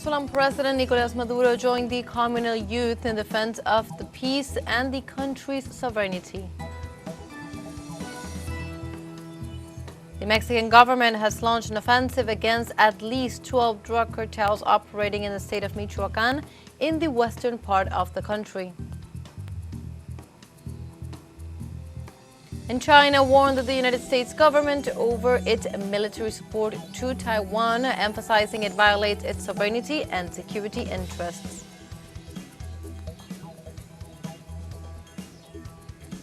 Venezuelan President Nicolas Maduro joined the communal youth in defense of the peace and the country's sovereignty. The Mexican government has launched an offensive against at least 12 drug cartels operating in the state of Michoacan in the western part of the country. And China warned the United States government over its military support to Taiwan, emphasizing it violates its sovereignty and security interests.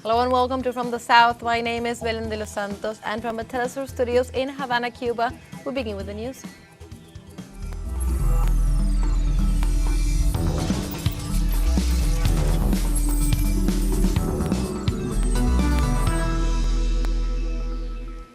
Hello and welcome to From the South. My name is Belén de los Santos, and from the teleSUR studios in Havana, Cuba, we begin with the news.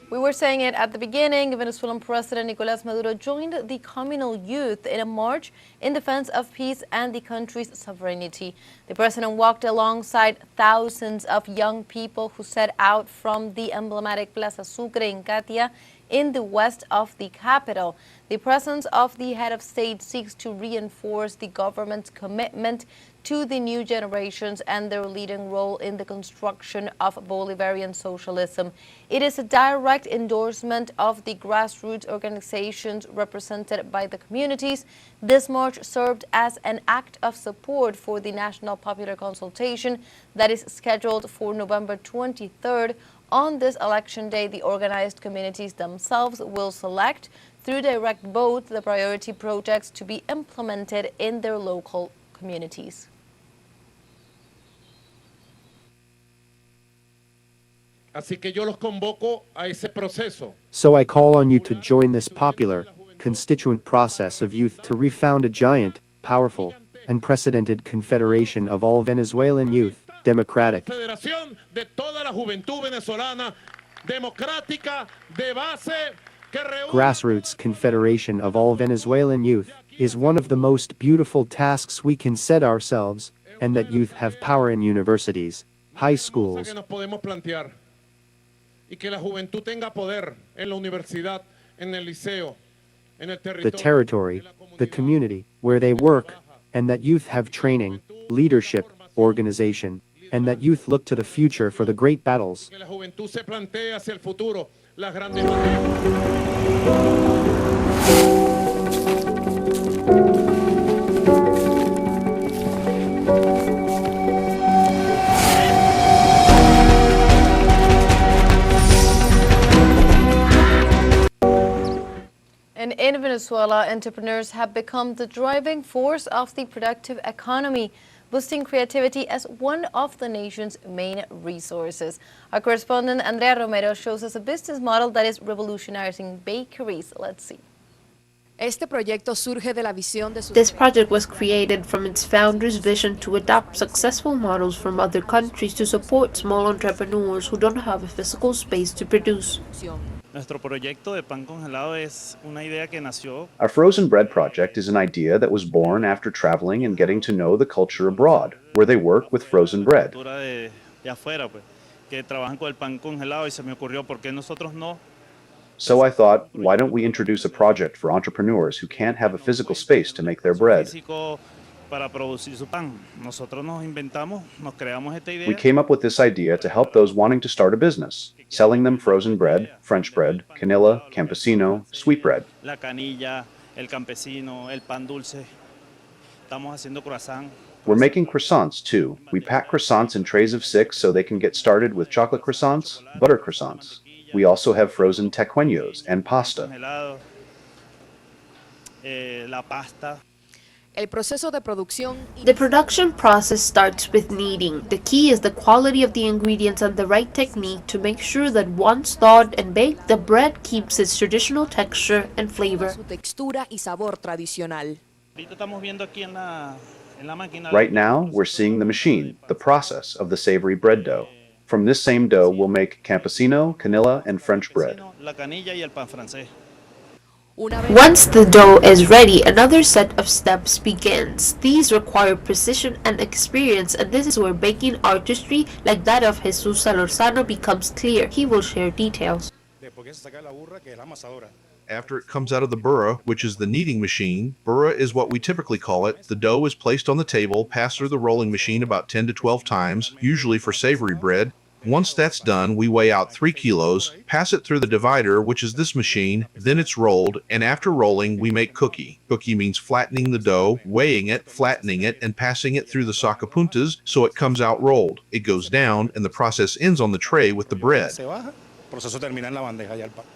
We were saying it at the beginning. Venezuelan President Nicolas Maduro joined the communal youth in a march in defense of peace and the country's sovereignty. The president walked alongside thousands of young people who set out from the emblematic Plaza Sucre in Catia in the west of the capital. The presence of the head of state seeks to reinforce the government's commitment to the new generations and their leading role in the construction of Bolivarian socialism. It is a direct endorsement of the grassroots organizations represented by the communities. This march served as an act of support for the national popular consultation that is scheduled for November 23rd. On this election day, the organized communities themselves will select, through direct vote, the priority projects to be implemented in their local communities. Así que yo los convoco a ese proceso. So I call on you to join this popular, constituent process of youth to refound a giant, powerful, unprecedented confederation of all Venezuelan youth, democratic. Federación de toda la juventud venezolana, democrática, de base, que reúne. Grassroots confederation of all Venezuelan youth is one of the most beautiful tasks we can set ourselves, and that youth have power in universities, high schools. Que nos podemos plantear. Y que la juventud tenga poder en la universidad, en el liceo, en el territorio. The territory, the community, where they work, and that youth have training, leadership, organization, and that youth look to the future for the great battles. Que la juventud se plantee hacia el futuro las grandes And in Venezuela, entrepreneurs have become the driving force of the productive economy, boosting creativity as one of the nation's main resources. Our correspondent Andrea Romero shows us a business model that is revolutionizing bakeries. Let's see. This project was created from its founder's vision to adopt successful models from other countries to support small entrepreneurs who don't have a physical space to produce. Nuestro proyecto de pan congelado es una idea que nació. Our frozen bread project is an idea that was born after traveling and getting to know the culture abroad, where they work with frozen bread. De afuera, pues, que trabajan con el pan congelado y se me ocurrió por qué nosotros no. So I thought, why don't we introduce a project for entrepreneurs who can't have a physical space to make their bread? Para producir su pan. Nosotros nos inventamos, nos creamos esta idea. We came up with this idea to help those wanting to start a business, selling them frozen bread, French bread, canilla, campesino, sweetbread. La canilla, el campesino, el pan dulce. Estamos haciendo croissant. We're making croissants too. We pack croissants in trays of 6 so they can get started with chocolate croissants, butter croissants. We also have frozen tequeños and pasta. La pasta. The production process starts with kneading. The key is the quality of the ingredients and the right technique to make sure that once thawed and baked, the bread keeps its traditional texture and flavor. Right now, we're seeing the machine, the process of the savory bread dough. From this same dough, we'll make campesino, canilla, and French bread. La canilla y el pan francés. Once the dough is ready, another set of steps begins. These require precision and experience, and this is where baking artistry like that of Jesus Salorzano becomes clear. He will share details. After it comes out of the burra, which is the kneading machine, burra is what we typically call it, the dough is placed on the table, passed through the rolling machine about 10 to 12 times, usually for savory bread. Once that's done, we weigh out 3 kilos, pass it through the divider, which is this machine, then it's rolled, and after rolling, we make cookie. Cookie means flattening the dough, weighing it, flattening it, and passing it through the sacapuntas so it comes out rolled. It goes down, and the process ends on the tray with the bread.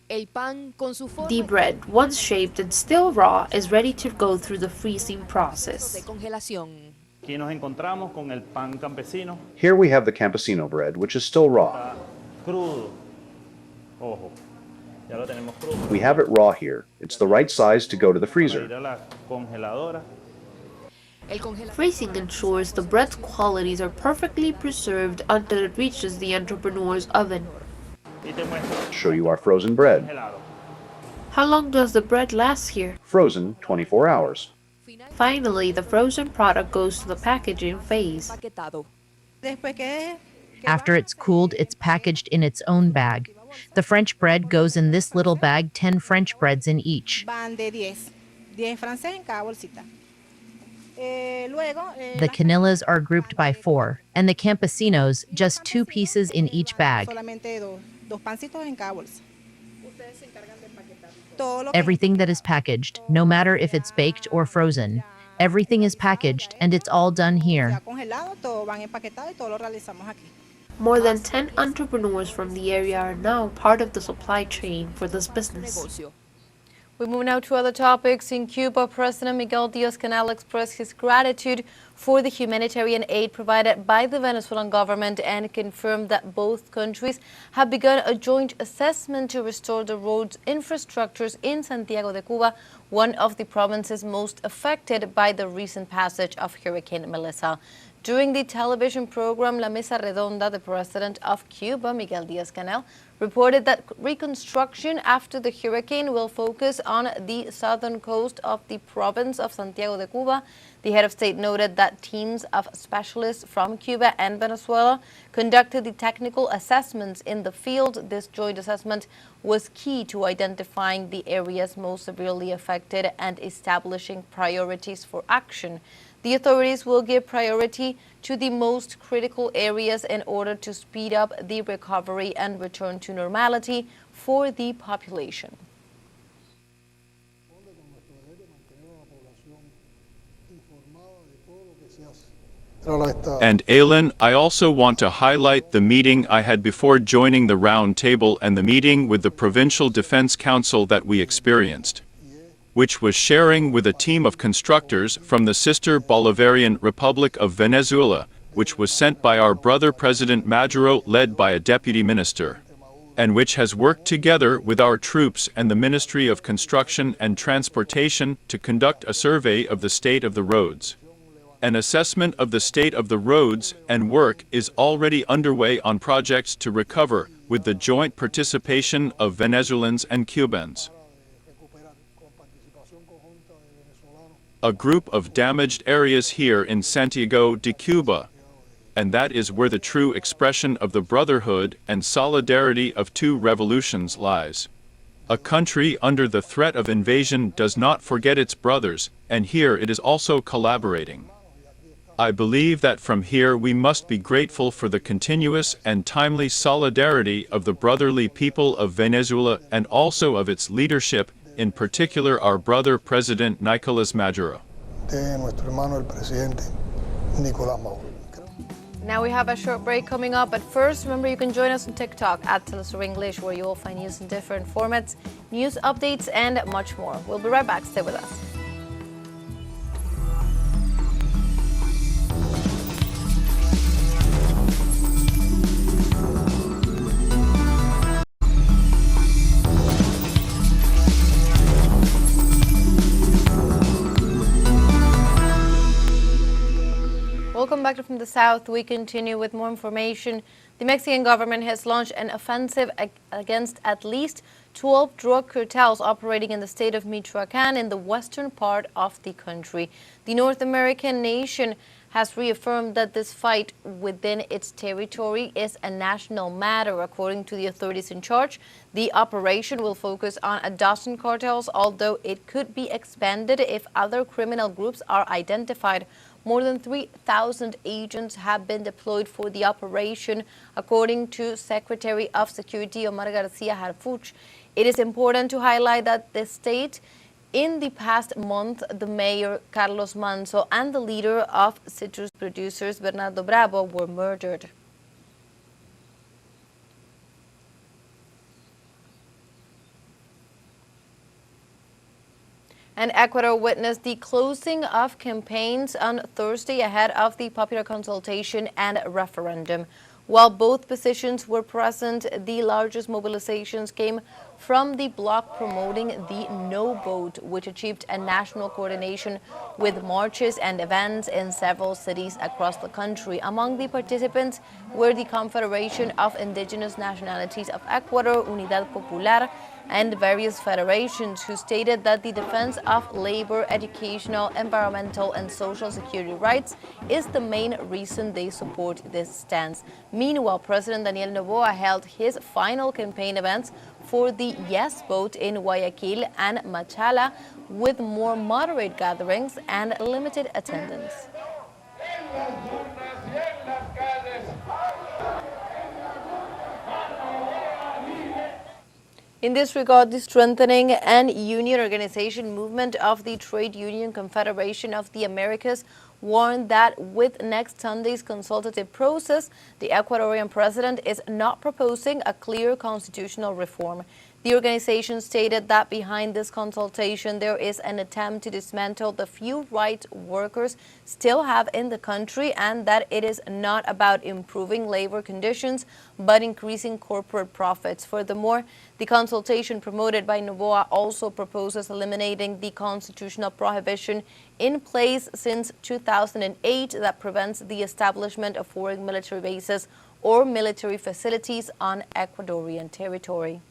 El pan con su forma The bread, once shaped and still raw, is ready to go through the freezing de process. congelación. Aquí nos encontramos con el pan campesino, Here we have the campesino bread, which is still raw. crudo. Ojo, ya lo tenemos crudo. We have it raw here. It's the right size to go to the Para ir freezer. a la congeladora. El congelador Freezing ensures the bread's qualities are perfectly preserved until it reaches the entrepreneur's oven. Y te muestro Show you our frozen bread. congelado. How long does the bread last here? Frozen 24 hours. Finally, the frozen product goes to the packaging phase. paquetado. After it's cooled, it's packaged in its own bag. The French bread goes in this little bag, 10 French breads in each. Van de 10 francés en cada bolsita. Luego, The canillas are grouped by 4, and the campesinos, just 2 pieces in each bag. solamente dos pancitos en cada bolsa. Todo lo que Everything that is packaged, no matter if it's baked or frozen, everything is packaged and it's all done here. sea congelado, todo van empaquetado y todo lo realizamos aquí. More than 10 entrepreneurs from the area are now part of the supply chain for this business. Negocio. We move now to other topics. In Cuba, President Miguel Díaz-Canel expressed his gratitude for the humanitarian aid provided by the Venezuelan government and confirmed that both countries have begun a joint assessment to restore the roads infrastructures in Santiago de Cuba, one of the provinces most affected by the recent passage of Hurricane Melissa. During the television program La Mesa Redonda, the president of Cuba, Miguel Díaz-Canel, reported that reconstruction after the hurricane will focus on the southern coast of the province of Santiago de Cuba. The head of state noted that teams of specialists from Cuba and Venezuela conducted the technical assessments in the field. This joint assessment was key to identifying the areas most severely affected and establishing priorities for action. The authorities will give priority to the most critical areas in order to speed up the recovery and return to normality for the population. And Aylin, I also want to highlight the meeting I had before joining the round table and the meeting with the Provincial Defense Council that we experienced, which was sharing with a team of constructors from the sister Bolivarian Republic of Venezuela, which was sent by our brother President Maduro, led by a deputy minister, and which has worked together with our troops and the Ministry of Construction and Transportation to conduct a survey of the state of the roads. An assessment of the state of the roads and work is already underway on projects to recover with the joint participation of Venezuelans and Cubans. A group of damaged areas here in Santiago de Cuba, and that is where the true expression of the brotherhood and solidarity of two revolutions lies. A country under the threat of invasion does not forget its brothers, and here it is also collaborating. I believe that from here we must be grateful for the continuous and timely solidarity of the brotherly people of Venezuela and also of its leadership, in particular our brother President Nicolás Maduro. Now we have a short break coming up, but first remember you can join us on TikTok at teleSUR English, where you will find news in different formats, news updates and much more. We'll be right back. Stay with us. Welcome back from the South. We continue with more information. The Mexican government has launched an offensive against at least 12 drug cartels operating in the state of Michoacan in the western part of the country. The North American nation has reaffirmed that this fight within its territory is a national matter. According to the authorities in charge, the operation will focus on a dozen cartels, although it could be expanded if other criminal groups are identified. More than 3,000 agents have been deployed for the operation, according to Secretary of Security Omar Garcia Harfuch. It is important to highlight that the state, in the past month, the mayor, Carlos Manso, and the leader of citrus producers, Bernardo Bravo, were murdered. And Ecuador witnessed the closing of campaigns on Thursday ahead of the popular consultation and referendum. While both positions were present, the largest mobilizations came from the bloc promoting the no vote, which achieved a national coordination with marches and events in several cities across the country. Among the participants were the Confederation of Indigenous Nationalities of Ecuador, Unidad Popular, and various federations, who stated that the defense of labor, educational, environmental, and social security rights is the main reason they support this stance. Meanwhile, President Daniel Noboa held his final campaign events for the yes vote in Guayaquil and Machala, with more moderate gatherings and limited attendance. In this regard, the Strengthening and Union Organization movement of the Trade Union Confederation of the Americas warned that with next Sunday's consultative process, the Ecuadorian president is not proposing a clear constitutional reform. The organization stated that behind this consultation there is an attempt to dismantle the few rights workers still have in the country, and that it is not about improving labor conditions but increasing corporate profits. Furthermore, the consultation promoted by Noboa also proposes eliminating the constitutional prohibition in place since 2008 that prevents the establishment of foreign military bases or military facilities on Ecuadorian territory.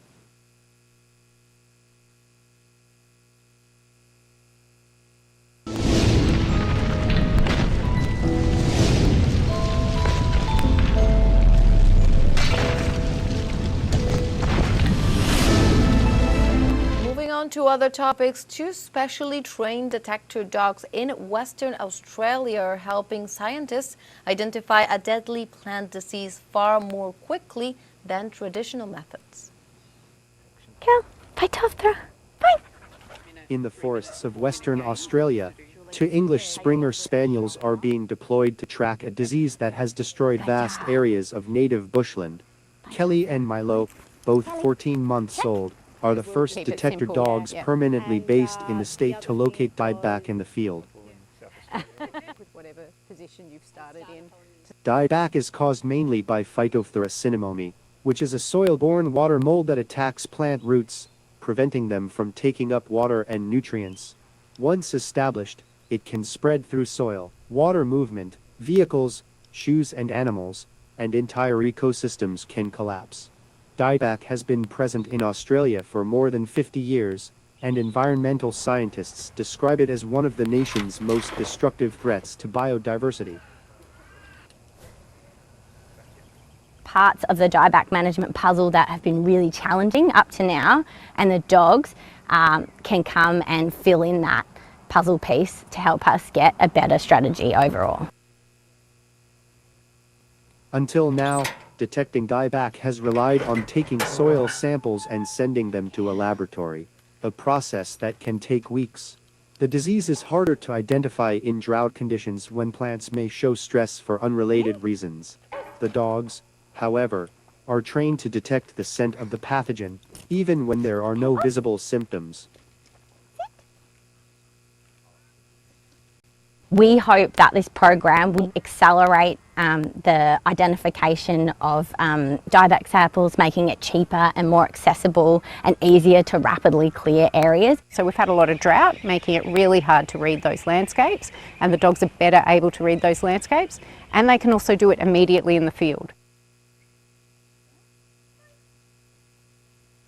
To other topics, two specially trained detector dogs in Western Australia are helping scientists identify a deadly plant disease far more quickly than traditional methods. In the forests of Western Australia, two English Springer Spaniels are being deployed to track a disease that has destroyed vast areas of native bushland. Kelly and Milo, both 14 months old, are the first detector dogs permanently based in the state to locate dieback in the field. Dieback is caused mainly by Phytophthora cinnamomum, which is a soil-borne water mold that attacks plant roots, preventing them from taking up water and nutrients. Once established, it can spread through soil, water movement, vehicles, shoes and animals, and entire ecosystems can collapse. Dieback has been present in Australia for more than 50 years, and environmental scientists describe it as one of the nation's most destructive threats to biodiversity. Parts of the dieback management puzzle that have been really challenging up to now, and the dogs can come and fill in that puzzle piece to help us get a better strategy overall. Until now, detecting dieback has relied on taking soil samples and sending them to a laboratory, a process that can take weeks. The disease is harder to identify in drought conditions when plants may show stress for unrelated reasons. The dogs, however, are trained to detect the scent of the pathogen, even when there are no visible symptoms. We hope that this program will accelerate the identification of dieback samples, making it cheaper and more accessible and easier to rapidly clear areas. So we've had a lot of drought, making it really hard to read those landscapes, and the dogs are better able to read those landscapes, and they can also do it immediately in the field.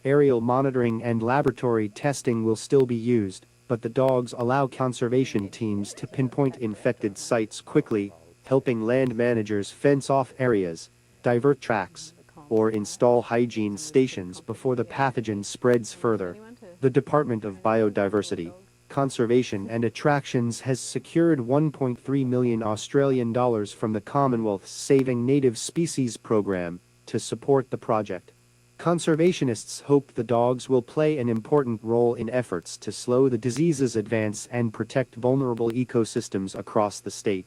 Aerial monitoring and laboratory testing will still be used, but the dogs allow conservation teams to pinpoint infected sites quickly, helping land managers fence off areas, divert tracks, or install hygiene stations before the pathogen spreads further. The Department of Biodiversity, Conservation and Attractions has secured $1.3 million Australian dollars from the Commonwealth's Saving Native Species program to support the project. Conservationists hope the dogs will play an important role in efforts to slow the disease's advance and protect vulnerable ecosystems across the state.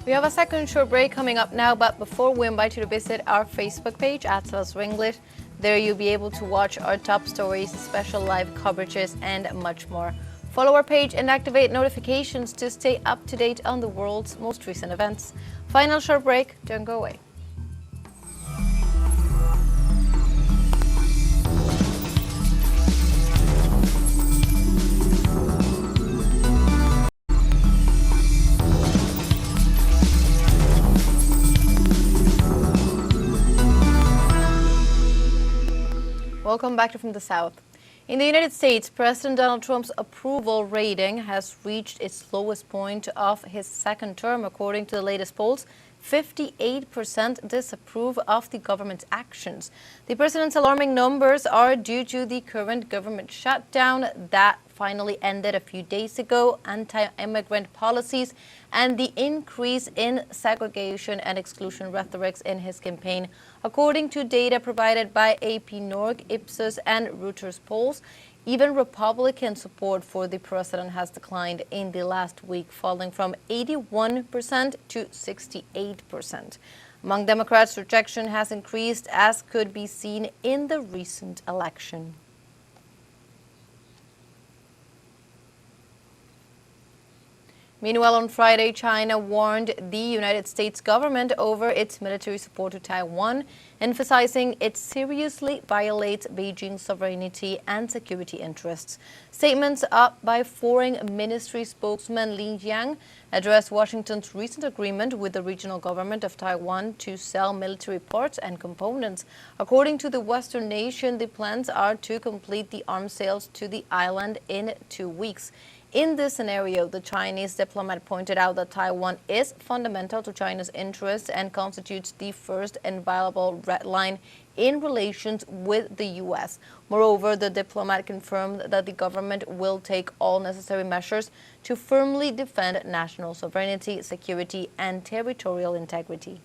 We have a second short break coming up now, but before we invite you to visit our Facebook page at teleSUR English. There you'll be able to watch our top stories, special live coverages, and much more. Follow our page and activate notifications to stay up to date on the world's most recent events. Final short break, don't go away. Welcome back to From the South. In the United States, President Donald Trump's approval rating has reached its lowest point of his second term. According to the latest polls, 58% disapprove of the government's actions. The president's alarming numbers are due to the current government shutdown that finally ended a few days ago, anti-immigrant policies, and the increase in segregation and exclusion rhetorics in his campaign. According to data provided by AP Norg, Ipsos, and Reuters polls, even Republican support for the president has declined in the last week, falling from 81% to 68%. Among Democrats, rejection has increased, as could be seen in the recent election. Meanwhile, on Friday, China warned the United States government over its military support to Taiwan, emphasizing it seriously violates Beijing's sovereignty and security interests. Statements up by Foreign Ministry spokesman Li Jiang addressed Washington's recent agreement with the regional government of Taiwan to sell military parts and components. According to the Western nation, the plans are to complete the arms sales to the island in 2 weeks. In this scenario, the Chinese diplomat pointed out that Taiwan is fundamental to China's interests and constitutes the first inviolable red line in relations with the U.S. Moreover, the diplomat confirmed that the government will take all necessary measures to firmly defend national sovereignty, security, and territorial integrity.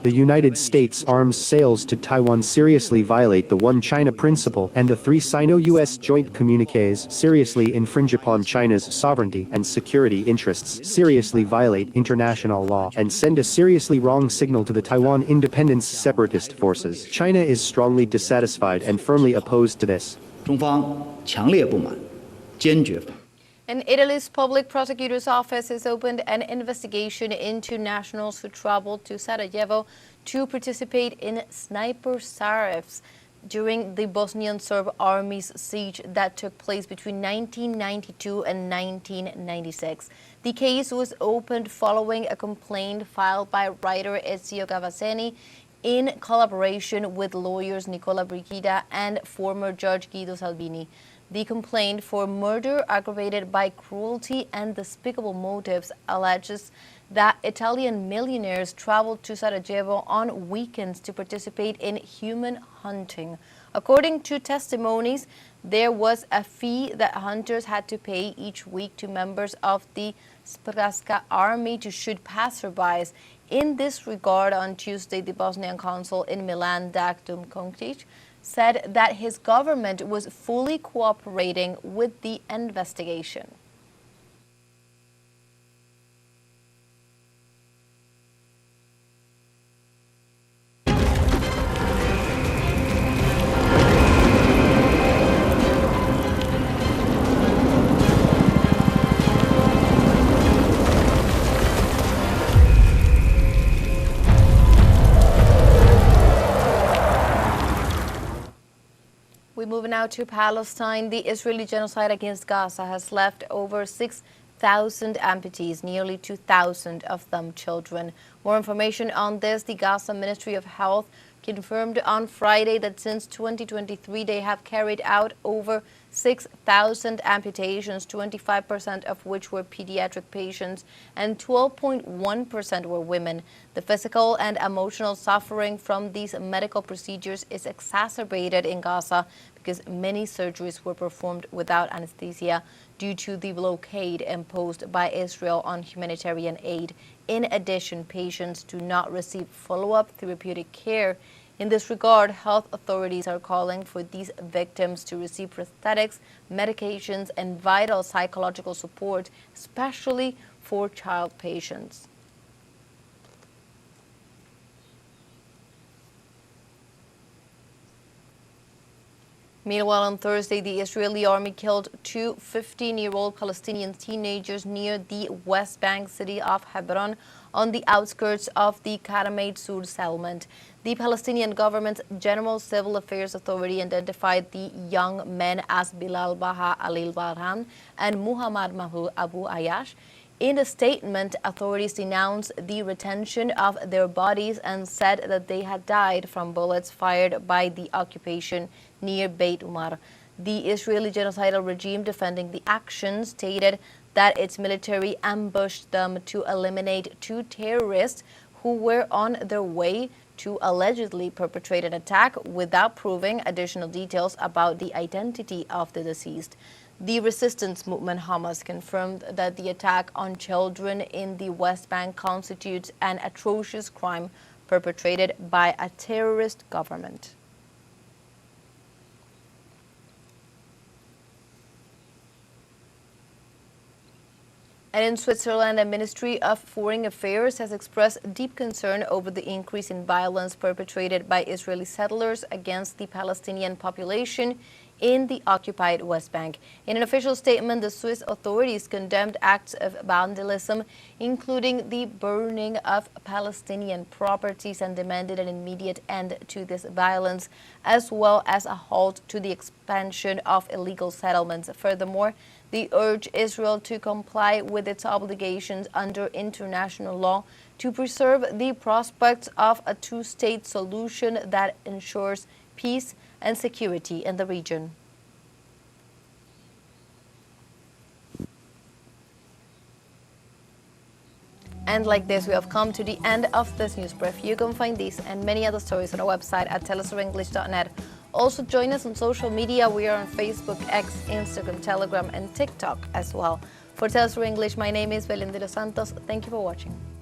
The United States arms sales to Taiwan seriously violate the One China principle, and the 3 Sino-U.S. joint communiques seriously infringe upon China's sovereignty and security interests, seriously violate international law, and send a seriously wrong signal to the Taiwan independence separatist forces. China is strongly dissatisfied and firmly opposed to this. 中方强烈不满，坚决反。 And Italy's public prosecutor's office has opened an investigation into nationals who traveled to Sarajevo to participate in sniper salves during the Bosnian Serb army's siege that took place between 1992 and 1996. The case was opened following a complaint filed by writer Ezio Gavazzeni in collaboration with lawyers Nicola Brigida and former Judge Guido Salvini. The complaint for murder aggravated by cruelty and despicable motives alleges that Italian millionaires traveled to Sarajevo on weekends to participate in human hunting. According to testimonies, there was a fee that hunters had to pay each week to members of the Spraska army to shoot passerbys. In this regard, on Tuesday, the Bosnian consul in Milan, Daktum Konktic, said that his government was fully cooperating with the investigation. We move now to Palestine. The Israeli genocide against Gaza has left over 6,000 1,000 amputees, nearly 2,000 of them children. More information on this, the Gaza Ministry of Health confirmed on Friday that since 2023 they have carried out over 6,000 amputations, 25% of which were pediatric patients and 12.1% were women. The physical and emotional suffering from these medical procedures is exacerbated in Gaza because many surgeries were performed without anesthesia due to the blockade imposed by Israel on humanitarian aid. In addition, patients do not receive follow-up therapeutic care. In this regard, health authorities are calling for these victims to receive prosthetics, medications, and vital psychological support, especially for child patients. Meanwhile, on Thursday, the Israeli army killed two 15-year-old Palestinian teenagers near the West Bank city of Hebron on the outskirts of the teleSUR settlement. The Palestinian government's General Civil Affairs Authority identified the young men as Bilal Baha Alil Barhan and Muhammad Mahmoud Abu Ayash. In a statement, authorities denounced the retention of their bodies and said that they had died from bullets fired by the occupation near Beit Umar. The Israeli genocidal regime defending the action stated that its military ambushed them to eliminate two terrorists who were on their way to allegedly perpetrate an attack without proving additional details about the identity of the deceased. The resistance movement Hamas confirmed that the attack on children in the West Bank constitutes an atrocious crime perpetrated by a terrorist government. And in Switzerland, the Ministry of Foreign Affairs has expressed deep concern over the increase in violence perpetrated by Israeli settlers against the Palestinian population in the occupied West Bank. In an official statement, the Swiss authorities condemned acts of vandalism, including the burning of Palestinian properties, and demanded an immediate end to this violence, as well as a halt to the expansion of illegal settlements. Furthermore, they urge Israel to comply with its obligations under international law to preserve the prospects of a two-state solution that ensures peace and security in the region. And like this, we have come to the end of this news brief. You can find these and many other stories on our website at telesurenglish.net. Also join us on social media. We are on Facebook, X, Instagram, Telegram, and TikTok as well. For TeleSUR English, my name is Belén de los Santos. Thank you for watching.